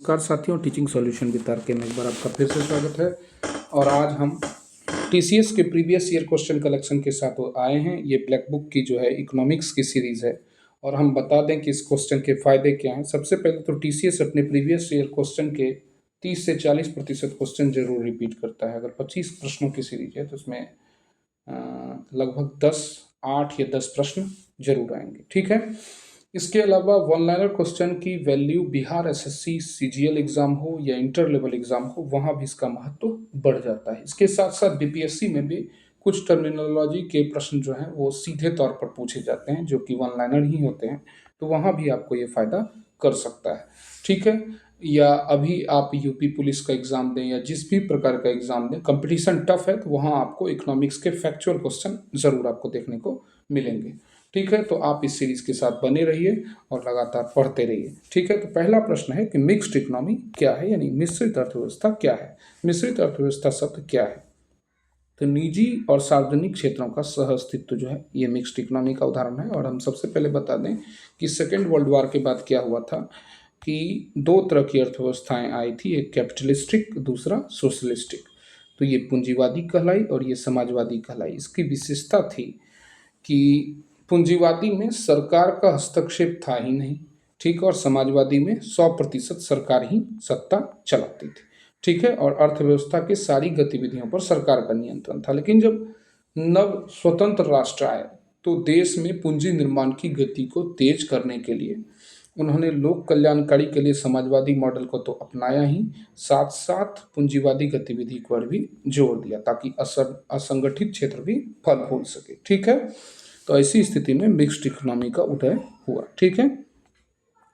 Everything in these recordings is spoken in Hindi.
नमस्कार साथियों, टीचिंग सॉल्यूशन विद आर.के में एक बार आपका फिर से स्वागत है। और आज हम टीसीएस के प्रीवियस ईयर क्वेश्चन कलेक्शन के साथ आए हैं। ये ब्लैक बुक की जो है इकोनॉमिक्स की सीरीज़ है और हम बता दें कि इस क्वेश्चन के फ़ायदे क्या हैं। सबसे पहले तो टीसीएस अपने प्रीवियस ईयर क्वेश्चन के 30 से 40% क्वेश्चन जरूर रिपीट करता है। अगर 25 प्रश्नों की सीरीज है तो उसमें लगभग 8 या 10 प्रश्न जरूर आएंगे। ठीक है। इसके अलावा वन लाइनर क्वेश्चन की value Bihar SSC CGL exam हो या इंटर लेवल एग्जाम हो, वहाँ भी इसका महत्व बढ़ जाता है। इसके साथ साथ बीपीएससी में भी कुछ टर्मिनोलॉजी के प्रश्न जो हैं वो सीधे तौर पर पूछे जाते हैं, जो कि वन लाइनर ही होते हैं, तो वहाँ भी आपको ये फायदा कर सकता है। ठीक है। या अभी आप यूपी पुलिस का एग्जाम दें या जिस भी प्रकार का एग्जाम दें, कंपटीशन टफ है, तो वहाँ आपको इकोनॉमिक्स के फैक्चुअल क्वेश्चन जरूर आपको देखने को मिलेंगे। ठीक है। तो आप इस सीरीज के साथ बने रहिए और लगातार पढ़ते रहिए। ठीक है। तो पहला प्रश्न है कि मिक्स्ड इकोनॉमी क्या है, यानी मिश्रित अर्थव्यवस्था क्या है। मिश्रित अर्थव्यवस्था शब्द क्या है? तो निजी और सार्वजनिक क्षेत्रों का सह अस्तित्व जो है ये मिक्स्ड इकोनॉमी का उदाहरण है। और हम सबसे पहले बता दें कि सेकेंड वर्ल्ड वॉर के बाद क्या हुआ था कि दो तरह की अर्थव्यवस्थाएं आई थी, एक कैपिटलिस्टिक, दूसरा सोशलिस्टिक। तो ये पूंजीवादी कहलाई और ये समाजवादी कहलाई। इसकी विशेषता थी कि पूंजीवादी में सरकार का हस्तक्षेप था ही नहीं, ठीक, और समाजवादी में 100% सरकार ही सत्ता चलाती थी। ठीक है। और अर्थव्यवस्था की सारी गतिविधियों पर सरकार का नियंत्रण था। लेकिन जब नव स्वतंत्र राष्ट्र आए तो देश में पूंजी निर्माण की गति को तेज करने के लिए उन्होंने लोक कल्याणकारी के लिए समाजवादी मॉडल को तो अपनाया ही, साथ साथ पूंजीवादी गतिविधि पर भी जोर दिया ताकि असंगठित क्षेत्र भी फल फूल सके। ठीक है। तो ऐसी स्थिति में मिक्स्ड इकोनॉमी का उदय हुआ। ठीक है।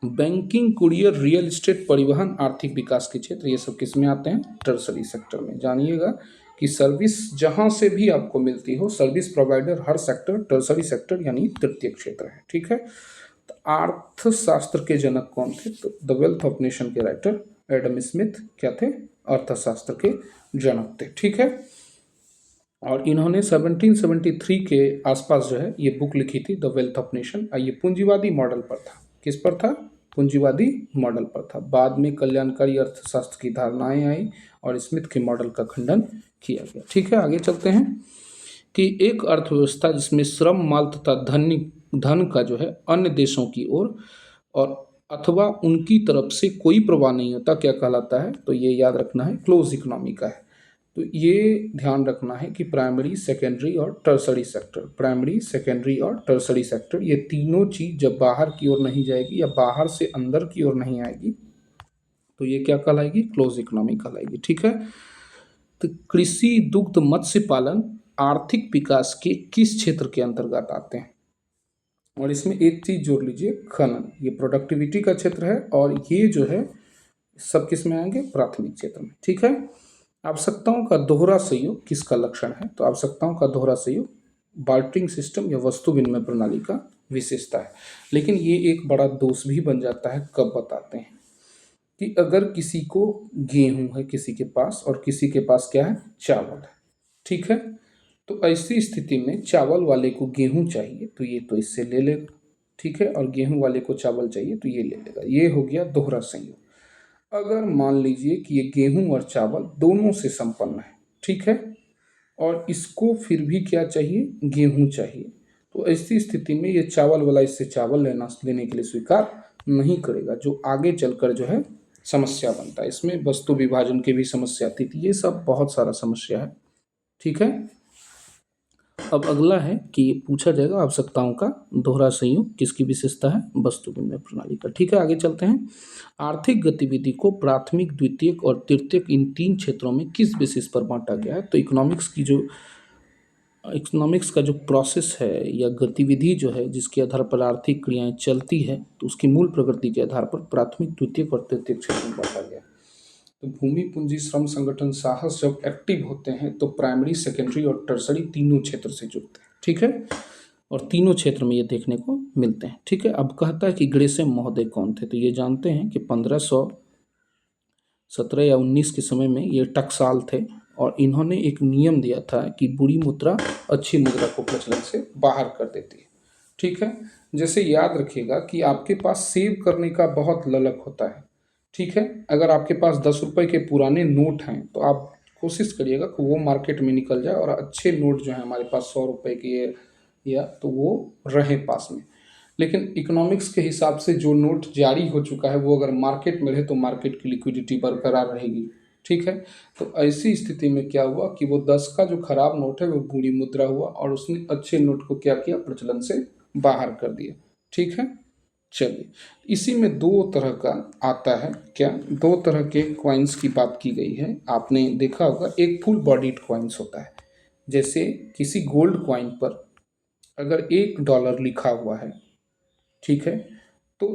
बैंकिंग, कुरियर, रियल एस्टेट, परिवहन, आर्थिक विकास के क्षेत्र, ये सब किस में आते हैं? टर्सरी सेक्टर में। जानिएगा कि सर्विस जहां से भी आपको मिलती हो, सर्विस प्रोवाइडर हर सेक्टर टर्सरी सेक्टर यानी तृतीय क्षेत्र है। ठीक है। तो अर्थशास्त्र के जनक कौन थे? तो द वेल्थ ऑफ नेशन के राइटर एडम स्मिथ क्या थे? अर्थशास्त्र के जनक थे। ठीक है। और इन्होंने 1773 के आसपास जो है ये बुक लिखी थी, द वेल्थ ऑफ नेशन। ये पूंजीवादी मॉडल पर था। किस पर था? पूंजीवादी मॉडल पर था। बाद में कल्याणकारी अर्थशास्त्र की धारणाएं आई और स्मिथ के मॉडल का खंडन किया गया। ठीक है। आगे चलते हैं कि एक अर्थव्यवस्था जिसमें श्रम, माल तथा धन का जो है अन्य देशों की ओर और अथवा उनकी तरफ से कोई प्रवाह नहीं होता, क्या कहलाता है? तो ये याद रखना है, क्लोज इकोनॉमी का है। तो ये ध्यान रखना है कि प्राइमरी, सेकेंडरी और टर्सरी सेक्टर, प्राइमरी, सेकेंडरी और टर्सरी सेक्टर, ये तीनों चीज जब बाहर की ओर नहीं जाएगी या बाहर से अंदर की ओर नहीं आएगी तो ये क्या कहलाएगी? क्लोज इकोनॉमी कहलाएगी। ठीक है। तो कृषि, दुग्ध, मत्स्य पालन आर्थिक विकास के किस क्षेत्र के अंतर्गत आते हैं? और इसमें एक चीज जोड़ लीजिए, खनन, ये प्रोडक्टिविटी का क्षेत्र है और ये जो है सब किस में आएंगे? प्राथमिक क्षेत्र में। ठीक है। आवश्यकताओं का दोहरा सहयोग किसका लक्षण है? तो आवश्यकताओं का दोहरा सहयोग बार्टरिंग सिस्टम या वस्तु विनिमय प्रणाली का विशेषता है। लेकिन ये एक बड़ा दोष भी बन जाता है। कब बताते हैं कि अगर किसी को गेहूं है किसी के पास और किसी के पास क्या है? चावल है। ठीक है। तो ऐसी स्थिति में चावल वाले को गेहूं चाहिए तो ये तो इससे ले लेगा। ठीक है। और गेहूं वाले को चावल चाहिए तो ये ले लेगा। ये हो गया दोहरा संयोग। अगर मान लीजिए कि ये गेहूं और चावल दोनों से संपन्न है, ठीक है, और इसको फिर भी क्या चाहिए? गेहूं चाहिए, तो ऐसी स्थिति में ये चावल वाला इससे चावल लेने के लिए स्वीकार नहीं करेगा, जो आगे चलकर जो है समस्या बनता है। इसमें वस्तु विभाजन की भी समस्या आती थी। ये सब बहुत सारा समस्या है। ठीक है। अब अगला है कि पूछा जाएगा आवश्यकताओं का दोहरा संयोग किसकी विशेषता है? वस्तु विनिमय प्रणाली का। ठीक है। आगे चलते हैं। आर्थिक गतिविधि को प्राथमिक, द्वितीयक और तृतीयक इन तीन क्षेत्रों में किस बेसिस पर बांटा गया है? तो इकोनॉमिक्स का जो प्रोसेस है या गतिविधि जो है जिसके आधार पर आर्थिक क्रियाएं चलती है, तो उसकी मूल प्रकृति के आधार पर प्राथमिक, द्वितीयक और तृतीयक क्षेत्र में बांटा गया। तो भूमि, पूंजी, श्रम, संगठन, साहस जब एक्टिव होते हैं तो प्राइमरी, सेकेंडरी और टर्सरी तीनों क्षेत्र से जुड़ते हैं। ठीक है। और तीनों क्षेत्र में ये देखने को मिलते हैं। ठीक है। अब कहता है कि ग्रेसम महोदय कौन थे? तो ये जानते हैं कि 1517 या 19 के समय में ये टकसाल थे और इन्होंने एक नियम दिया था कि बुरी मुद्रा अच्छी मुद्रा को प्रचलन से बाहर कर देती है। ठीक है। जैसे याद रखिएगा कि आपके पास सेव करने का बहुत ललक होता है, ठीक है। अगर आपके पास 10 रुपए के पुराने नोट हैं तो आप कोशिश करिएगा कि वो मार्केट में निकल जाए और अच्छे नोट जो हैं हमारे पास 100 रुपए के या तो वो रहे पास में। लेकिन इकोनॉमिक्स के हिसाब से जो नोट जारी हो चुका है वो अगर मार्केट में रहे तो मार्केट की लिक्विडिटी बरकरार रहेगी। ठीक है। तो ऐसी स्थिति में क्या हुआ कि वो 10 का जो खराब नोट है वो बूढ़ी मुद्रा हुआ और उसने अच्छे नोट को क्या किया, प्रचलन से बाहर कर दिया। ठीक है। चलिए, इसी में दो तरह का आता है, क्या दो तरह के कॉइन्स की बात की गई है। आपने देखा होगा एक फुल बॉडीड कॉइन्स होता है, जैसे किसी गोल्ड कॉइन पर अगर $1 लिखा हुआ है, ठीक है, तो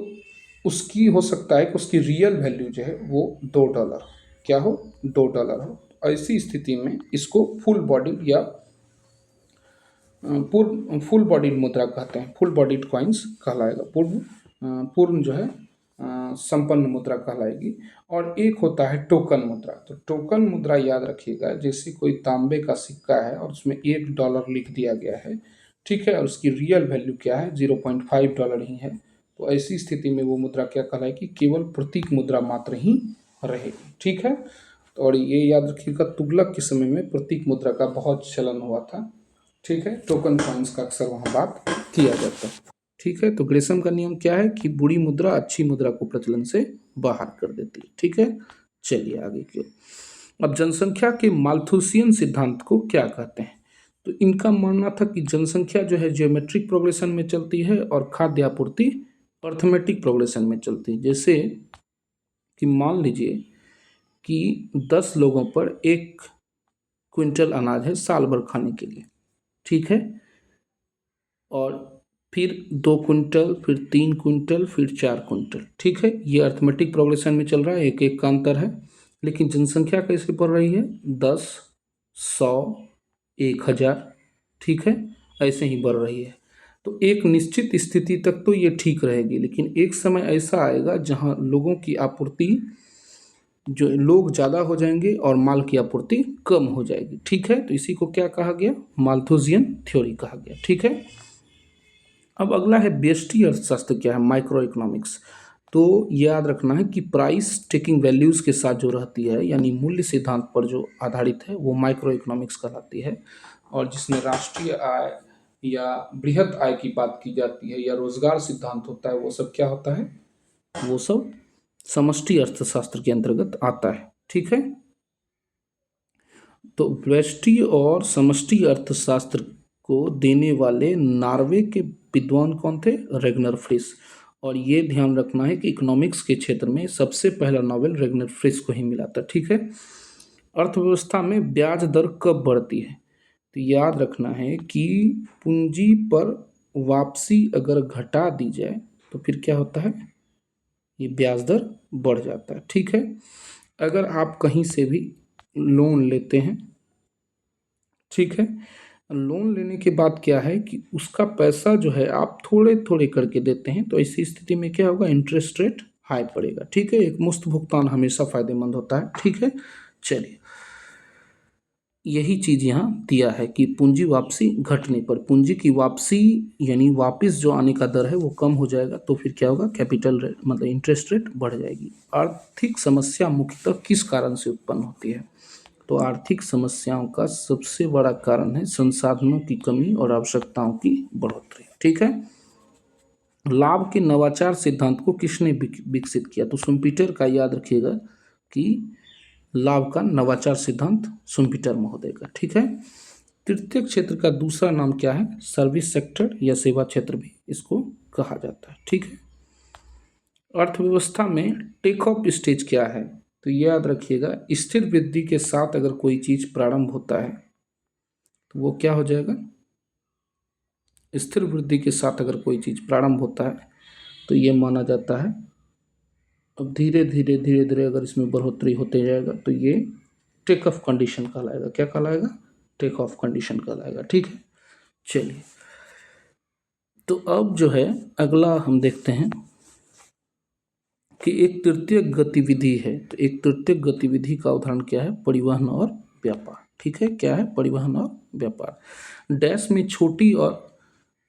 उसकी हो सकता है कि उसकी रियल वैल्यू जो है वो $2 क्या हो, $2 हो। ऐसी स्थिति में इसको फुल बॉडी या पूर्ण फुल बॉडीड मुद्रा कहते हैं, फुल बॉडीड कॉइन्स कहलाएगा, पूर्ण जो है संपन्न मुद्रा कहलाएगी। और एक होता है टोकन मुद्रा। तो टोकन मुद्रा याद रखिएगा, जैसे कोई तांबे का सिक्का है और उसमें $1 लिख दिया गया है, ठीक है, और उसकी रियल वैल्यू क्या है, $0.5 ही है। तो ऐसी स्थिति में वो मुद्रा क्या कहलाएगी, केवल प्रतीक मुद्रा मात्र ही रहेगी। ठीक है। तो और ये याद रखिएगा, तुगलक के समय में प्रतीक मुद्रा का बहुत चलन हुआ था। ठीक है। टोकन कॉइन्स का अक्सर वहाँ बात किया जाता है। ठीक है। तो ग्रेसम का नियम क्या है कि बुरी मुद्रा अच्छी मुद्रा को प्रचलन से बाहर कर देती है। ठीक है। चलिए आगे की ओर। अब जनसंख्या के माल्थुसियन सिद्धांत को क्या कहते हैं? तो इनका मानना था कि जनसंख्या जो है जियोमेट्रिक प्रोग्रेशन में चलती है और खाद्य आपूर्ति अर्थमेटिक प्रोग्रेशन में चलती है। जैसे कि मान लीजिए कि 10 लोगों पर 1 क्विंटल अनाज है साल भर खाने के लिए, ठीक है, और फिर 2 क्विंटल, फिर 3 क्विंटल, फिर 4 क्विंटल। ठीक है। ये अर्थमेटिक प्रोग्रेशन में चल रहा है, एक एक का अंतर है। लेकिन जनसंख्या कैसे बढ़ रही है, 10, 100, 1000, ठीक है, ऐसे ही बढ़ रही है। तो एक निश्चित स्थिति तक तो ये ठीक रहेगी, लेकिन एक समय ऐसा आएगा जहाँ लोगों की आपूर्ति, जो लोग ज़्यादा हो जाएंगे और माल की आपूर्ति कम हो जाएगी। ठीक है। तो इसी को क्या कहा गया, माल्थुसियन थ्योरी कहा गया। ठीक है। अब अगला है व्यष्टि अर्थशास्त्र, क्या है, माइक्रो इकोनॉमिक्स। तो याद रखना है कि प्राइस टेकिंग वैल्यूज़ के साथ जो रहती है, यानी मूल्य सिद्धांत पर जो आधारित है, वो माइक्रो इकोनॉमिक्स कहलाती है। और जिसमें राष्ट्रीय आय या बृहत आय की बात की जाती है या रोजगार सिद्धांत होता है, वो सब क्या होता है, वो सब समष्टि अर्थशास्त्र के अंतर्गत आता है। ठीक है। तो व्यष्टि और समष्टि अर्थशास्त्र को देने वाले नॉर्वे के विद्वान कौन थे, रेगनर फ्रिश। और ये ध्यान रखना है कि इकोनॉमिक्स के क्षेत्र में सबसे पहला नोबेल रेगनर फ्रिश को ही मिला था। ठीक है। अर्थव्यवस्था में ब्याज दर कब बढ़ती है? तो याद रखना है कि पूंजी पर वापसी अगर घटा दी जाए तो फिर क्या होता है, ये ब्याज दर बढ़ जाता है। ठीक है। अगर आप कहीं से भी लोन लेते हैं, ठीक है, लोन लेने के बाद क्या है कि उसका पैसा जो है आप थोड़े थोड़े करके देते हैं, तो ऐसी स्थिति में क्या होगा, इंटरेस्ट रेट हाई पड़ेगा। ठीक है। एक मुफ्त भुगतान हमेशा फायदेमंद होता है। ठीक है। चलिए, यही चीज़ यहाँ दिया है कि पूंजी वापसी घटने पर पूंजी की वापसी यानी वापस जो आने का दर है वो कम हो जाएगा, तो फिर क्या होगा, कैपिटल रेट मतलब इंटरेस्ट रेट बढ़ जाएगी। आर्थिक समस्या मुख्यतः किस कारण से उत्पन्न होती है? तो आर्थिक समस्याओं का सबसे बड़ा कारण है संसाधनों की कमी और आवश्यकताओं की बढ़ोतरी। ठीक है। लाभ के नवाचार सिद्धांत को किसने विकसित किया? तो शुम्पीटर का याद रखिएगा कि लाभ का नवाचार सिद्धांत शुम्पीटर महोदय का। ठीक है। तृतीय क्षेत्र का दूसरा नाम क्या है, सर्विस सेक्टर या सेवा क्षेत्र भी इसको कहा जाता है। ठीक है। अर्थव्यवस्था में टेक ऑफ स्टेज क्या है? तो याद रखिएगा, स्थिर वृद्धि के साथ अगर कोई चीज प्रारंभ होता है तो वो क्या हो जाएगा, स्थिर वृद्धि के साथ अगर कोई चीज प्रारंभ होता है तो ये माना जाता है, अब धीरे धीरे अगर इसमें बढ़ोतरी होते जाएगा तो ये टेक ऑफ कंडीशन कहलाएगा। क्या कहलाएगा, टेक ऑफ कंडीशन कहलाएगा। ठीक है। चलिए, तो अब जो है अगला हम देखते हैं कि एक तृतीय गतिविधि है। तो एक तृतीय गतिविधि का उदाहरण क्या है, परिवहन और व्यापार। ठीक है। क्या है, परिवहन और व्यापार। डैश में छोटी और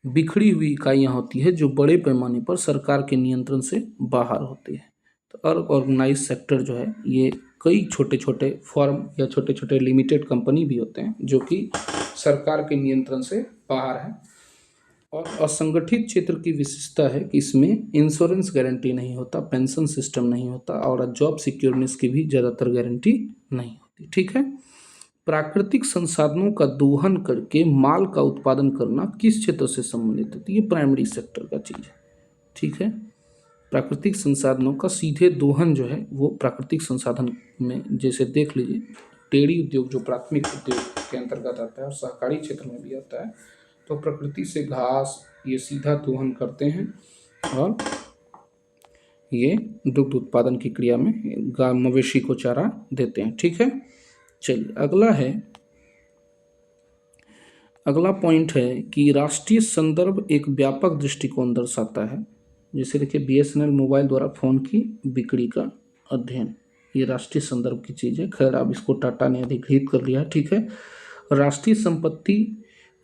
बिखरी हुई इकाइयाँ होती है जो बड़े पैमाने पर सरकार के नियंत्रण से बाहर होती है। तो अनऑर्गेनाइज सेक्टर जो है ये कई छोटे छोटे फर्म या छोटे छोटे लिमिटेड कंपनी भी होते हैं जो कि सरकार के नियंत्रण से बाहर है। और असंगठित क्षेत्र की विशेषता है कि इसमें इंश्योरेंस गारंटी नहीं होता, पेंशन सिस्टम नहीं होता और जॉब सिक्योरनेस की भी ज़्यादातर गारंटी नहीं होती। ठीक है। प्राकृतिक संसाधनों का दोहन करके माल का उत्पादन करना किस क्षेत्र से संबंधित है? तो ये प्राइमरी सेक्टर का चीज़ है। ठीक है। प्राकृतिक संसाधनों का सीधे दोहन जो है वो प्राकृतिक संसाधन में, जैसे देख लीजिए डेयरी उद्योग जो प्राथमिक उद्योग के अंतर्गत आता है और सहकारी क्षेत्र में भी आता है, तो प्रकृति से घास ये सीधा दोहन करते हैं और ये दुग्ध उत्पादन की क्रिया में गाय मवेशी को चारा देते हैं। ठीक है। चलिए अगला पॉइंट है कि राष्ट्रीय संदर्भ एक व्यापक दृष्टिकोण दर्शाता है। जैसे देखिए बीएसएनएल मोबाइल द्वारा फोन की बिक्री का अध्ययन, ये राष्ट्रीय संदर्भ की चीज़ है। खैर अब इसको टाटा ने अधिग्रहित कर लिया है। ठीक है।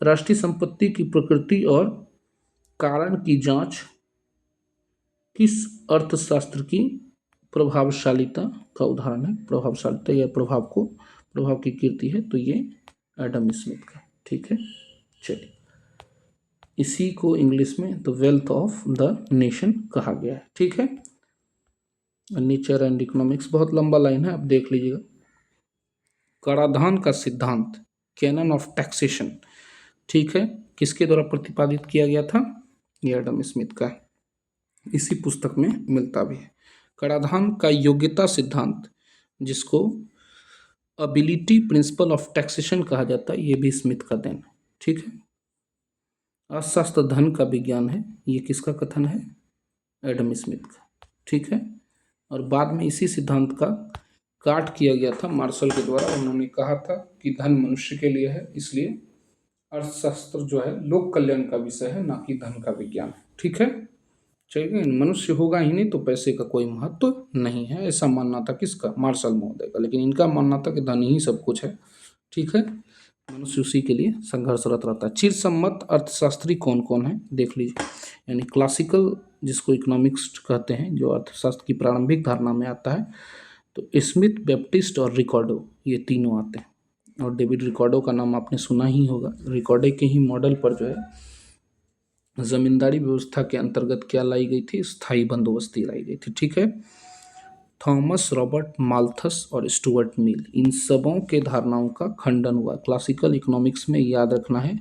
राष्ट्रीय संपत्ति की प्रकृति और कारण की जांच किस अर्थशास्त्र की प्रभावशालीता का उदाहरण है? प्रभावशालीता या प्रभाव की कीर्ति है, तो ये एडम स्मिथ का। ठीक है। चलिए इसी को इंग्लिश में the wealth of the nation कहा गया है। ठीक है। नेचर एंड इकोनॉमिक्स बहुत लंबा लाइन है, आप देख लीजिएगा। कराधान का सिद्धांत, कैनन ऑफ टैक्सेशन, ठीक है, किसके द्वारा प्रतिपादित किया गया था? ये एडम स्मिथ का है। इसी पुस्तक में मिलता भी है। कराधान का योग्यता सिद्धांत, जिसको अबिलिटी प्रिंसिपल ऑफ टैक्सेशन कहा जाता है, ये भी स्मिथ का देन है। ठीक है। अर्थशास्त्र धन का विज्ञान है, ये किसका कथन है? एडम स्मिथ का। ठीक है। और बाद में इसी सिद्धांत का काट किया गया था मार्शल के द्वारा। उन्होंने कहा था कि धन मनुष्य के लिए है, इसलिए अर्थशास्त्र जो है लोक कल्याण का विषय है, ना कि धन का विज्ञान है। ठीक है। चलिए मनुष्य होगा ही नहीं तो पैसे का कोई महत्व नहीं है, ऐसा मानना था किसका? मार्शल महोदय का। लेकिन इनका मानना था कि धन ही सब कुछ है। ठीक है। मनुष्य उसी के लिए संघर्षरत रहता है। चिरसम्मत अर्थशास्त्री कौन कौन है देख लीजिए। यानी क्लासिकल, जिसको इकोनॉमिक्स कहते हैं, जो अर्थशास्त्र की प्रारंभिक धारणा में आता है, तो स्मिथ, बैप्टिस्ट और रिकॉर्डो, ये तीनों आते हैं। और डेविड रिकॉर्डो का नाम आपने सुना ही होगा। रिकॉर्डो के ही मॉडल पर जो है जमींदारी व्यवस्था के अंतर्गत क्या लाई गई थी? स्थायी बंदोबस्ती लाई गई थी। ठीक है। थॉमस रॉबर्ट माल्थस और स्टुअर्ट मिल, इन सबों के धारणाओं का खंडन हुआ। क्लासिकल इकोनॉमिक्स में याद रखना है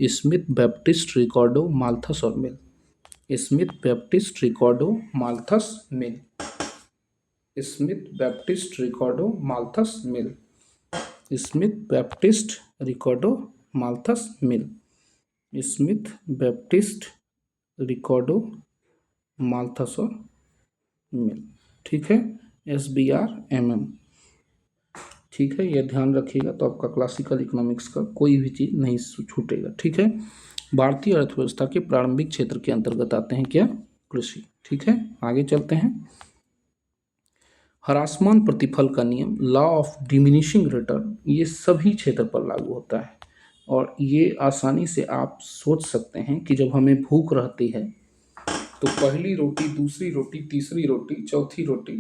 स्मिथ, बैप्टिस्ट, रिकॉर्डो, माल्थस और मिल। स्मिथ, बैप्टिस्ट, रिकॉर्डो, माल्थस, मिल। स्मिथ, बैप्टिस्ट, रिकॉर्डो, माल्थस, मिल। स्मिथ, बैप्टिस्ट, रिकॉर्डो, माल्थस, मिल। स्मिथ, बैप्टिस्ट, रिकॉर्डो, माल्थस और मिल। ठीक है। SBRMM। ठीक है, यह ध्यान रखिएगा तो आपका क्लासिकल इकोनॉमिक्स का कोई भी चीज़ नहीं छूटेगा। ठीक है। भारतीय अर्थव्यवस्था के प्रारंभिक क्षेत्र के अंतर्गत आते हैं क्या? कृषि। ठीक है। आगे चलते हैं। ह्रासमान प्रतिफल का नियम, लॉ ऑफ डिमिनिशिंग रिटर्न, ये सभी क्षेत्र पर लागू होता है। और ये आसानी से आप सोच सकते हैं कि जब हमें भूख रहती है तो पहली रोटी, दूसरी रोटी, तीसरी रोटी, चौथी रोटी,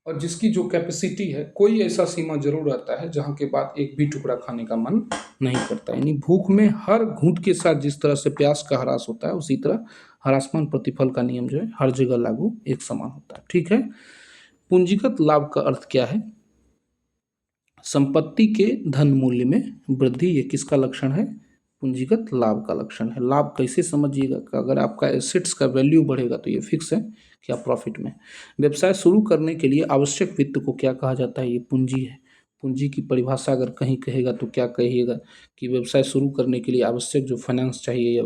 और जिसकी जो कैपेसिटी है, कोई ऐसा सीमा जरूर रहता है जहाँ के बाद एक भी टुकड़ा खाने का मन नहीं करता। यानी भूख में हर घूंट के साथ जिस तरह से प्यास का ह्रास होता है, उसी तरह ह्रासमान प्रतिफल का नियम जो है हर जगह लागू एक समान होता है। ठीक है। पूंजीगत लाभ का अर्थ क्या है? संपत्ति के धन मूल्य में वृद्धि, ये किसका लक्षण है? पूंजीगत लाभ का लक्षण है। लाभ कैसे समझिएगा? अगर आपका एसेट्स का वैल्यू बढ़ेगा तो ये फिक्स है कि आप प्रॉफिट में। व्यवसाय शुरू करने के लिए आवश्यक वित्त को क्या कहा जाता है? ये पूंजी है। पूंजी की परिभाषा अगर कहीं कहेगा तो क्या कहिएगा कि व्यवसाय शुरू करने के लिए आवश्यक जो फाइनेंस चाहिए या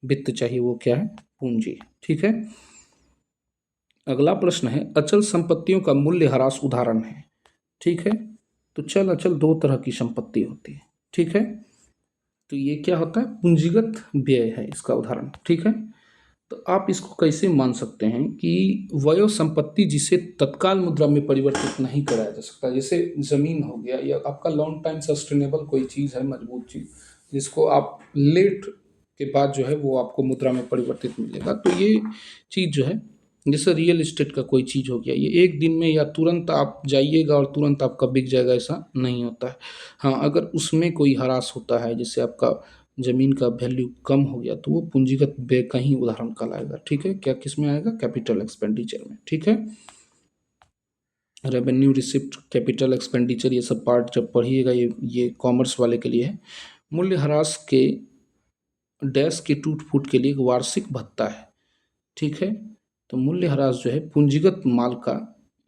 वित्त चाहिए वो क्या है? पूंजी। ठीक है। अगला प्रश्न है, अचल संपत्तियों का मूल्य ह्रास उदाहरण है। ठीक है। तो चल अचल दो तरह की संपत्ति होती है। ठीक है। तो ये क्या होता है? पूंजीगत व्यय है इसका उदाहरण। ठीक है। तो आप इसको कैसे मान सकते हैं कि वह संपत्ति जिसे तत्काल मुद्रा में परिवर्तित नहीं कराया जा सकता, जैसे जमीन हो गया, या आपका लॉन्ग टाइम सस्टेनेबल कोई चीज़ है, मजबूत चीज़, जिसको आप लेट के बाद जो है वो आपको मुद्रा में परिवर्तित मिलेगा, तो ये चीज़ जो है जैसे रियल एस्टेट का कोई चीज़ हो गया, ये एक दिन में या तुरंत आप जाइएगा और तुरंत आपका बिक जाएगा, ऐसा नहीं होता है। हाँ, अगर उसमें कोई ह्रास होता है, जैसे आपका ज़मीन का वैल्यू कम हो गया, तो वो पूंजीगत व्यय का ही उदाहरण कहलाएगा। ठीक है, क्या किस में आएगा? कैपिटल एक्सपेंडिचर में। ठीक है, रेवेन्यू रिसिप्ट, कैपिटल एक्सपेंडिचर, ये सब पार्ट जब पढ़िएगा, ये कॉमर्स वाले के लिए है। मूल्यह्रास के डैश के टूट फूट के लिए एक वार्षिक भत्ता है। ठीक है, तो मूल्यह्रास जो है पूंजीगत माल का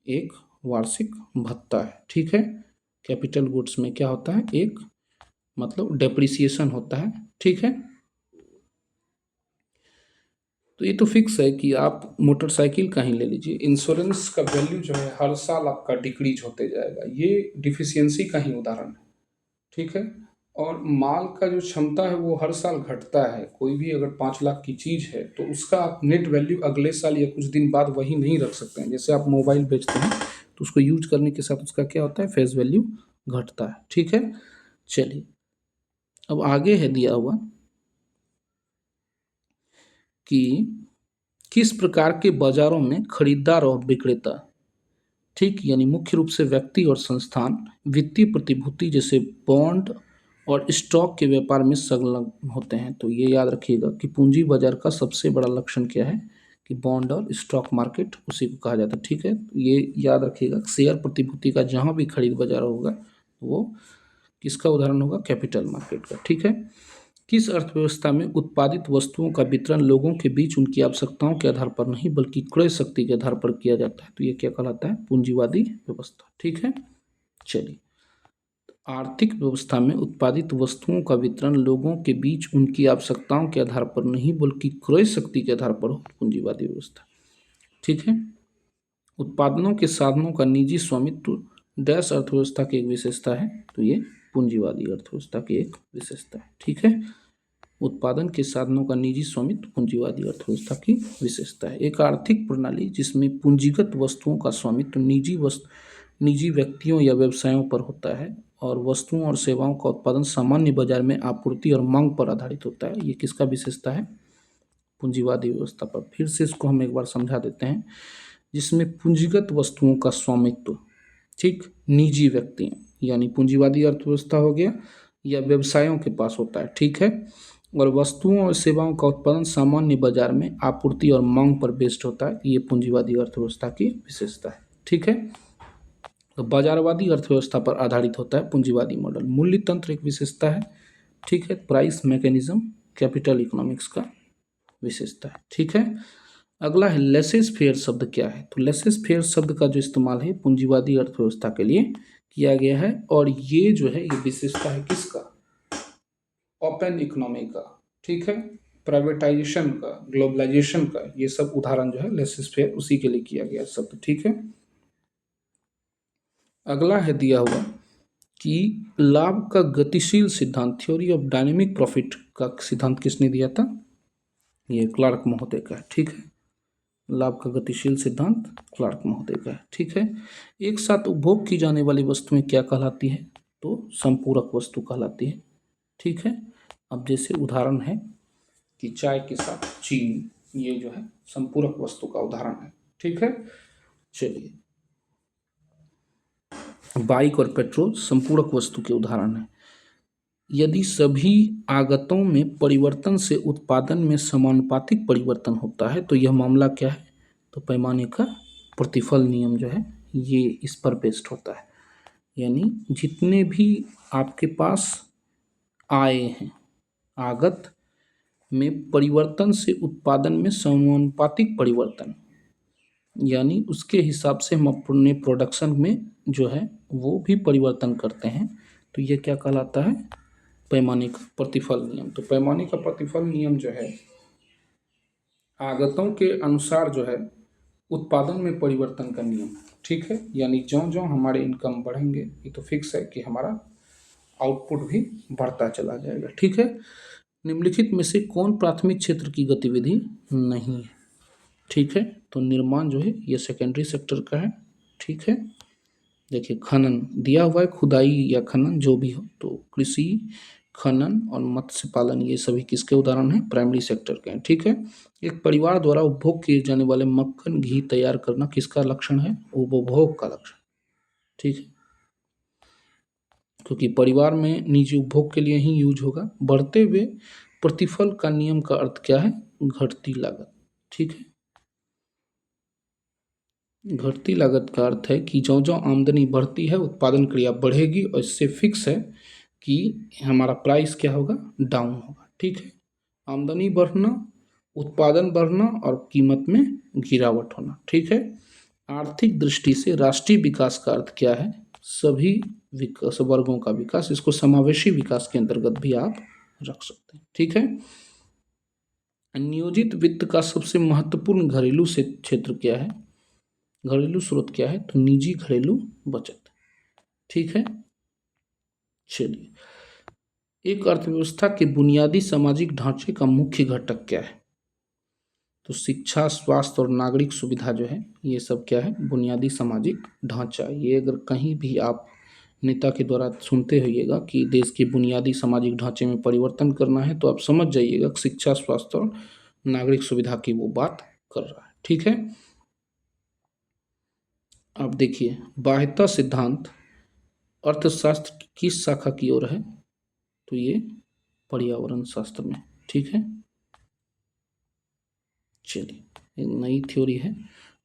एक वार्षिक भत्ता है। ठीक है, कैपिटल गुड्स में क्या होता है? एक मतलब डेप्रिसिएशन होता है। ठीक है, तो ये तो फिक्स है कि आप मोटरसाइकिल का ही ले लीजिए, इंश्योरेंस का वैल्यू जो है हर साल आपका डिक्रीज होते जाएगा, ये डिफिशियंसी का ही उदाहरण है। ठीक है, और माल का जो क्षमता है वो हर साल घटता है। कोई भी अगर 5 लाख की चीज़ है तो उसका आप नेट वैल्यू अगले साल या कुछ दिन बाद वही नहीं रख सकते हैं। जैसे आप मोबाइल बेचते हैं तो उसको यूज करने के साथ उसका क्या होता है? फेस वैल्यू घटता है। ठीक है, चलिए अब आगे है दिया हुआ कि किस प्रकार के बाजारों में खरीदार और विक्रेता, ठीक, यानी मुख्य रूप से व्यक्ति और संस्थान वित्तीय प्रतिभूति जैसे बॉन्ड और स्टॉक के व्यापार में संलग्न होते हैं। तो ये याद रखिएगा कि पूंजी बाजार का सबसे बड़ा लक्षण क्या है? कि बॉन्ड और स्टॉक मार्केट उसी को कहा जाता है। ठीक है, तो ये याद रखिएगा, शेयर प्रतिभूति का जहाँ भी खरीद बाजार होगा वो किसका उदाहरण होगा? कैपिटल मार्केट का। ठीक है, किस अर्थव्यवस्था में उत्पादित वस्तुओं का वितरण लोगों के बीच उनकी आवश्यकताओं के आधार पर नहीं बल्कि क्रय शक्ति के आधार पर किया जाता है? तो ये क्या कहलाता है? पूंजीवादी व्यवस्था। ठीक है, चलिए, आर्थिक व्यवस्था में उत्पादित वस्तुओं का वितरण लोगों के बीच उनकी आवश्यकताओं के आधार पर नहीं बल्कि क्रय शक्ति के आधार पर हो, पूंजीवादी व्यवस्था। ठीक है, उत्पादनों के साधनों का निजी स्वामित्व डैश अर्थव्यवस्था की एक विशेषता है। तो ये पूंजीवादी अर्थव्यवस्था की एक विशेषता है। ठीक है, उत्पादन के साधनों का निजी स्वामित्व पूंजीवादी अर्थव्यवस्था की विशेषता है। एक आर्थिक प्रणाली जिसमें पूंजीगत वस्तुओं का स्वामित्व निजी व्यक्तियों या व्यवसायों पर होता है और वस्तुओं और सेवाओं का उत्पादन सामान्य बाजार में आपूर्ति और मांग पर आधारित होता है, ये किसका विशेषता है? पूंजीवादी व्यवस्था पर। फिर से इसको हम एक बार समझा देते हैं, जिसमें पूंजीगत वस्तुओं का स्वामित्व, ठीक, निजी व्यक्ति यानी पूंजीवादी अर्थव्यवस्था हो गया, या व्यवसायों के पास होता है। ठीक है, और वस्तुओं और सेवाओं का उत्पादन सामान्य बाजार में आपूर्ति और मांग पर बेस्ड होता है, ये पूंजीवादी अर्थव्यवस्था की विशेषता है। ठीक है, तो बाजारवादी अर्थव्यवस्था पर आधारित होता है पूंजीवादी मॉडल। मूल्य तंत्र एक विशेषता है। ठीक है, प्राइस मैकेनिज्म कैपिटल इकोनॉमिक्स का विशेषता है। ठीक है, अगला है लेसेस फेयर शब्द क्या है? तो लेसेस फेयर शब्द का जो इस्तेमाल है पूंजीवादी अर्थव्यवस्था के लिए किया गया है, और ये जो है ये विशेषता है किसका? ओपन इकोनॉमी का। ठीक है, प्राइवेटाइजेशन का, ग्लोबलाइजेशन का, ये सब उदाहरण जो है लेसेस फेयर उसी के लिए किया गया शब्द। ठीक है, अगला है दिया हुआ कि लाभ का गतिशील सिद्धांत, थ्योरी ऑफ डायनेमिक प्रॉफिट का सिद्धांत किसने दिया था? ये क्लार्क महोदय का है। ठीक है, लाभ का गतिशील सिद्धांत क्लार्क महोदय का है। ठीक है, एक साथ उपभोग की जाने वाली वस्तुएं क्या कहलाती है? तो संपूरक वस्तु कहलाती है। ठीक है, अब जैसे उदाहरण है कि चाय के साथ चीनी, ये जो है संपूरक वस्तु का उदाहरण है। ठीक है, चलिए, बाइक और पेट्रोल संपूरक वस्तु के उदाहरण है। यदि सभी आगतों में परिवर्तन से उत्पादन में समानुपातिक परिवर्तन होता है तो यह मामला क्या है? तो पैमाने का प्रतिफल नियम जो है ये इस पर बेस्ड होता है। यानी जितने भी आपके पास आए हैं, आगत में परिवर्तन से उत्पादन में समानुपातिक परिवर्तन, यानी उसके हिसाब से हम अपने प्रोडक्शन में जो है वो भी परिवर्तन करते हैं, तो ये क्या कहलाता है? पैमाने का प्रतिफल नियम। तो पैमाने का प्रतिफल नियम जो है आगतों के अनुसार जो है उत्पादन में परिवर्तन का नियम। ठीक है, यानी ज्यों ज्यों हमारे इनकम बढ़ेंगे, ये तो फिक्स है कि हमारा आउटपुट भी बढ़ता चला जाएगा। ठीक है, निम्नलिखित में से कौन प्राथमिक क्षेत्र की गतिविधि नहीं है? ठीक है, तो निर्माण जो है ये सेकेंडरी सेक्टर का है। ठीक है, देखिए खनन दिया हुआ है, खुदाई या खनन जो भी हो, तो कृषि, खनन और मत्स्य पालन, ये सभी किसके उदाहरण हैं? प्राइमरी सेक्टर के हैं। ठीक है। एक परिवार द्वारा उपभोग किए जाने वाले मक्खन घी तैयार करना किसका लक्षण है? उपभोग का लक्षण। ठीक है, क्योंकि परिवार में निजी उपभोग के लिए ही यूज होगा। बढ़ते हुए प्रतिफल का नियम का अर्थ क्या है? घटती लागत। ठीक है, घटती लागत का अर्थ है कि जो जो आमदनी बढ़ती है उत्पादन क्रिया बढ़ेगी, और इससे फिक्स है कि हमारा प्राइस क्या होगा? डाउन होगा। ठीक है, आमदनी बढ़ना, उत्पादन बढ़ना और कीमत में गिरावट होना। ठीक है, आर्थिक दृष्टि से राष्ट्रीय विकास का अर्थ क्या है? सभी विकास वर्गों का विकास। इसको समावेशी विकास के अंतर्गत भी आप रख सकते हैं। ठीक है, नियोजित वित्त का सबसे महत्वपूर्ण घरेलू से क्षेत्र क्या है? घरेलू स्रोत क्या है? तो निजी घरेलू बचत। ठीक है, चलिए, एक अर्थव्यवस्था के बुनियादी सामाजिक ढांचे का मुख्य घटक क्या है? तो शिक्षा, स्वास्थ्य और नागरिक सुविधा जो है, ये सब क्या है? बुनियादी सामाजिक ढांचा। ये अगर कहीं भी आप नेता के द्वारा सुनते होइएगा कि देश के बुनियादी सामाजिक ढांचे में परिवर्तन करना है, तो आप समझ जाइएगा कि शिक्षा, स्वास्थ्य और नागरिक सुविधा की वो बात कर रहा है। ठीक है, अब देखिए, बाह्यता सिद्धांत अर्थशास्त्र की किस शाखा की ओर है? तो ये पर्यावरण शास्त्र में। ठीक है, चलिए, एक नई थ्योरी है।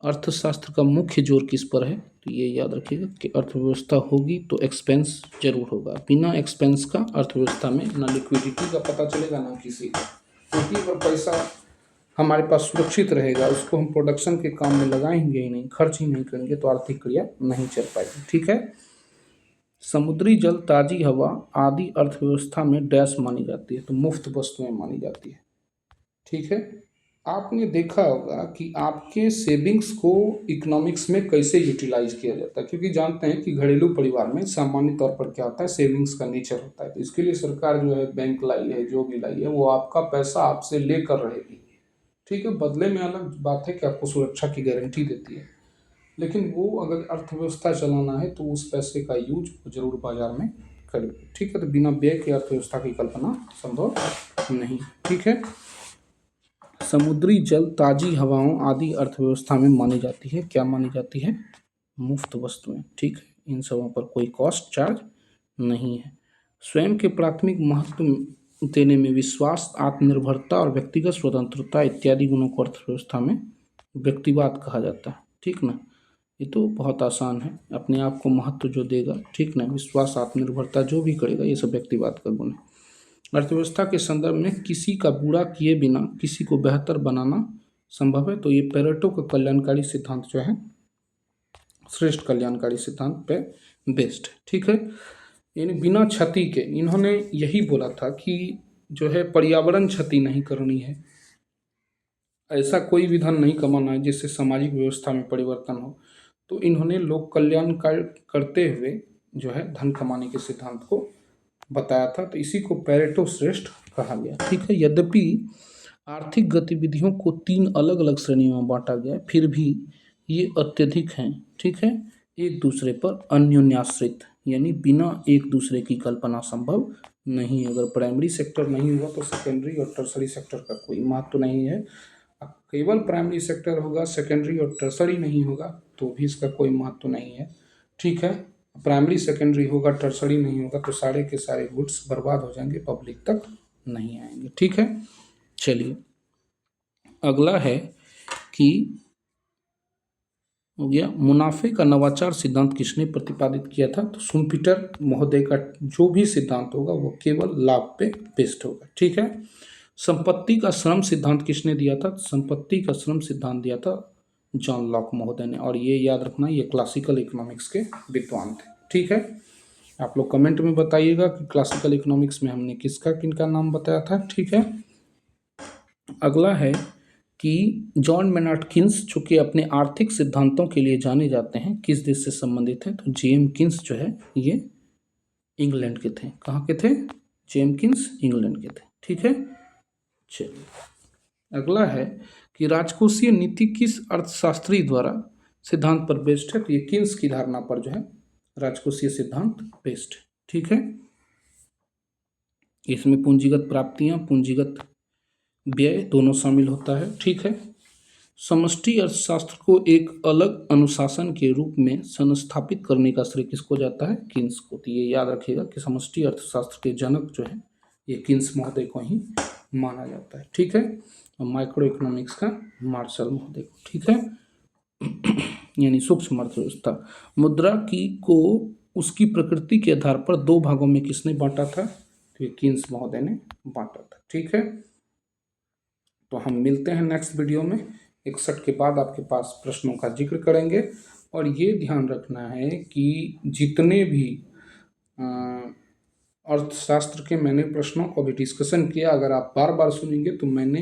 अर्थशास्त्र का मुख्य जोर किस पर है? तो ये याद रखिएगा कि अर्थव्यवस्था होगी तो एक्सपेंस जरूर होगा। बिना एक्सपेंस का अर्थव्यवस्था में ना लिक्विडिटी का पता चलेगा ना किसी का, क्योंकि अगर पैसा हमारे पास सुरक्षित रहेगा, उसको हम प्रोडक्शन के काम में लगाएंगे ही नहीं, खर्च ही नहीं करेंगे, तो आर्थिक क्रिया नहीं चल पाएगी। ठीक है, समुद्री जल, ताजी हवा आदि अर्थव्यवस्था में डैश मानी जाती है? तो मुफ्त वस्तुएं मानी जाती है। ठीक है, आपने देखा होगा कि आपके सेविंग्स को इकोनॉमिक्स में कैसे यूटिलाइज किया जाता है, क्योंकि जानते हैं कि घरेलू परिवार में सामान्य तौर पर क्या होता है? सेविंग्स का नेचर होता है। तो इसके लिए सरकार जो है बैंक लाई है, जो भी लाई है, वो आपका पैसा आपसे लेकर रहेगी। ठीक है, बदले में अलग बात है कि आपको सुरक्षा की गारंटी देती है, लेकिन वो अगर अर्थव्यवस्था चलाना है तो उस पैसे का यूज जरूर बाजार में करेगी। ठीक है, तो बिना व्यय की अर्थव्यवस्था की कल्पना संभव नहीं। ठीक है, समुद्री जल, ताजी हवाओं आदि अर्थव्यवस्था में मानी जाती है, क्या मानी जाती है? मुफ्त वस्तुएं। ठीक है, इन सबों पर कोई कॉस्ट चार्ज नहीं है। स्वयं के प्राथमिक महत्व देने में विश्वास, आत्मनिर्भरता और व्यक्तिगत स्वतंत्रता इत्यादि गुणों को अर्थव्यवस्था में व्यक्तिवाद कहा जाता है। ठीक ना, ये तो बहुत आसान है। अपने आप को महत्व जो देगा, ठीक ना, विश्वास, आत्मनिर्भरता जो भी करेगा, ये सब व्यक्तिवाद का गुण है। अर्थव्यवस्था के संदर्भ में किसी का बुरा किए बिना किसी को बेहतर बनाना संभव है? तो ये पेरेटो का कल्याणकारी सिद्धांत जो है, श्रेष्ठ कल्याणकारी सिद्धांत पे बेस्ड है। ठीक है, यानी बिना क्षति के इन्होंने यही बोला था कि जो है पर्यावरण क्षति नहीं करनी है, ऐसा कोई भी धन नहीं कमाना है जिससे सामाजिक व्यवस्था में परिवर्तन हो। तो इन्होंने लोक कल्याण करते हुए जो है धन कमाने के सिद्धांत को बताया था। तो इसी को पेरेटो श्रेष्ठ कहा गया। ठीक है, यद्यपि आर्थिक गतिविधियों को 3 अलग अलग श्रेणियों में बांटा गया, फिर भी ये अत्यधिक हैं। ठीक है, एक दूसरे पर अन्योन्याश्रित, यानी बिना एक दूसरे की कल्पना संभव नहीं है। अगर प्राइमरी सेक्टर नहीं हुआ तो सेकेंडरी और टर्सरी सेक्टर का कोई महत्व नहीं है। केवल प्राइमरी सेक्टर होगा, सेकेंडरी और टर्सरी नहीं होगा, तो भी इसका कोई महत्व नहीं है। ठीक है, प्राइमरी सेकेंडरी होगा, टर्सरी नहीं होगा, तो सारे के सारे गुड्स बर्बाद हो जाएंगे, पब्लिक तक नहीं आएंगे। ठीक है, चलिए, अगला है कि हो गया मुनाफे का नवाचार सिद्धांत किसने प्रतिपादित किया था? तो शुम्पीटर महोदय का जो भी सिद्धांत होगा वो केवल लाभ पे बेस्ड होगा। ठीक है, संपत्ति का श्रम सिद्धांत किसने दिया था? संपत्ति का श्रम सिद्धांत दिया था जॉन लॉक महोदय ने, और ये याद रखना, ये क्लासिकल इकोनॉमिक्स के विद्वान थे। ठीक है, आप लोग कमेंट में बताइएगा कि क्लासिकल इकोनॉमिक्स में हमने किसका किनका नाम बताया था। ठीक है, अगला है कि जॉन मेनार्ड किन्स, जो कि अपने आर्थिक सिद्धांतों के लिए जाने जाते हैं, किस देश से संबंधित हैं? तो जेम किन्स जो है ये इंग्लैंड के थे। कहाँ के थे? जेम किन्स इंग्लैंड के थे। ठीक है, चलिए, अगला है कि राजकोषीय नीति किस अर्थशास्त्री द्वारा सिद्धांत पर बेस्ड है? तो ये किन्स की धारणा पर जो है राजकोषीय सिद्धांत बेस्ड है। ठीक है, इसमें पूंजीगत प्राप्तियां, पूंजीगत व्यय दोनों शामिल होता है। ठीक है। समष्टि अर्थशास्त्र को एक अलग अनुशासन के रूप में संस्थापित करने का श्रेय किसको जाता है? कीन्स को। तो ये याद रखिएगा कि समष्टि अर्थशास्त्र के जनक जो है ये कीन्स महोदय को ही माना जाता है। ठीक है। और माइक्रो इकोनॉमिक्स का मार्शल महोदय को। ठीक है। यानी सूक्ष्म अर्थव्यवस्था। मुद्रा की को उसकी प्रकृति के आधार पर दो भागों में किसने बांटा था? तो ये कीन्स महोदय ने बांटा था। ठीक है। तो हम मिलते हैं नेक्स्ट वीडियो में। 61 के बाद आपके पास प्रश्नों का जिक्र करेंगे। और ये ध्यान रखना है कि जितने भी अर्थशास्त्र के मैंने प्रश्नों को भी डिस्कशन किया, अगर आप बार बार सुनेंगे तो मैंने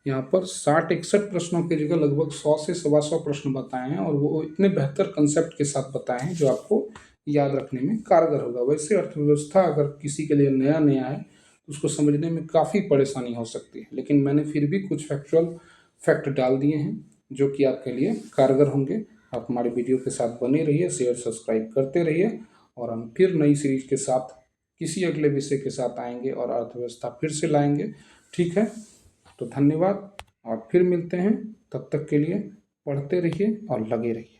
यहाँ पर 60-61 प्रश्नों की जगह लगभग 100 से 125 प्रश्न बताए हैं, और वो इतने बेहतर कंसेप्ट के साथ बताए हैं जो आपको याद रखने में कारगर होगा। वैसे अर्थव्यवस्था अगर किसी के लिए नया नया है तो उसको समझने में काफ़ी परेशानी हो सकती है, लेकिन मैंने फिर भी कुछ फैक्ट डाल दिए हैं जो कि आपके लिए कारगर होंगे। आप हमारे वीडियो के साथ बने रहिए, शेयर सब्सक्राइब करते रहिए, और हम फिर नई सीरीज के साथ किसी अगले विषय के साथ आएंगे और अर्थव्यवस्था फिर से लाएंगे। ठीक है। तो धन्यवाद, और फिर मिलते हैं। तब तक के लिए पढ़ते रहिए और लगे रहिए।